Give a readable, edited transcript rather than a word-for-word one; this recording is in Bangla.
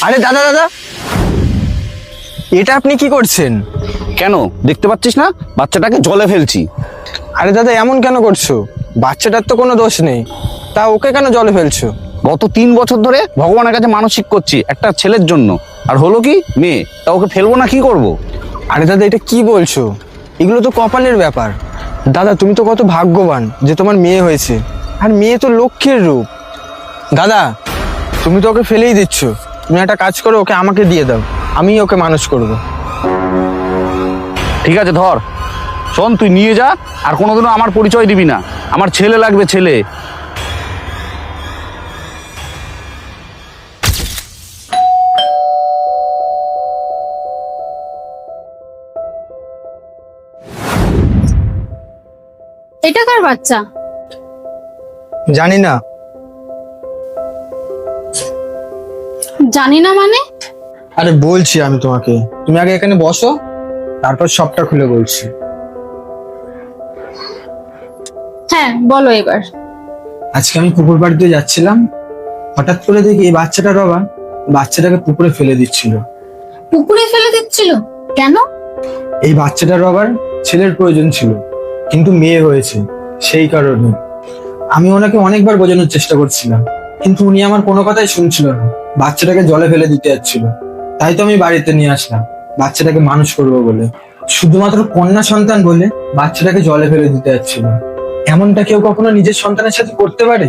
আরে দাদা দাদা, এটা আপনি কি করছেন? কেন দেখতে পাচ্ছিস না বাচ্চাটাকে জলে ফেলছি? আরে দাদা, এমন কেন করছো? বাচ্চাটার তো কোনো দোষ নেই, তা ওকে কেন জলে ফেলছো? গত 3 বছর ধরে ভগবানের কাছে মানসিক করছি একটা ছেলের জন্য, আর হলো কি মেয়ে, তা ওকে ফেলবো না কি করব? আরে দাদা, এটা কি বলছো? এগুলো তো কপালের ব্যাপার। দাদা, তুমি তো কত ভাগ্যবান যে তোমার মেয়ে হয়েছে, আর মেয়ে তো লক্ষ্মীর রূপ। দাদা, তুমি তো ওকে ফেলেই দিচ্ছ। তুমি একটা কাজ করো, ওকে আমাকে দিয়ে দাও, আমি ওকে মানুষ করব। ঠিক আছে ধর, শোন তুই নিয়ে যা, আর কোনোদিনও আমার পরিচয় দিবি না। আমার ছেলে লাগবে, ছেলে। এটা কার বাচ্চা? জানি না। জানি না মানে? আরে বলছি আমি তোমাকে, তুমি আগে এখানে বসো, তারপর সবটা খুলে বলছি। হ্যাঁ বলো এবার। আজকে আমি পুকুর পাড় দিয়ে যাচ্ছিলাম, হঠাৎ করে দেখি এই বাচ্চাটা রবা বাচ্চাটাকে পুকুরে ফেলে দিচ্ছিল। পুকুরে ফেলে দিচ্ছিল কেন? এই বাচ্চাটা রবার ছেলের প্রয়োজন ছিল, কিন্তু মেয়ে হয়েছে, সেই কারণে। আমি ওনাকে অনেকবার বোঝানোর চেষ্টা করছিলাম, কিন্তু উনি আমার কোনো কথাই শুনছিল না, বাচ্চাটাকে জলে ফেলে দিতে যাচ্ছিল। তাই তো আমি বাড়িতে নিয়ে আসলাম বাচ্চাটাকে মানুষ করবো বলে। শুধুমাত্র কন্যা সন্তান বলে বাচ্চাটাকে জলে ফেলে দিতে যাচ্ছিল। এমনটা কেউ কখনো নিজের সন্তানের সাথে করতে পারে?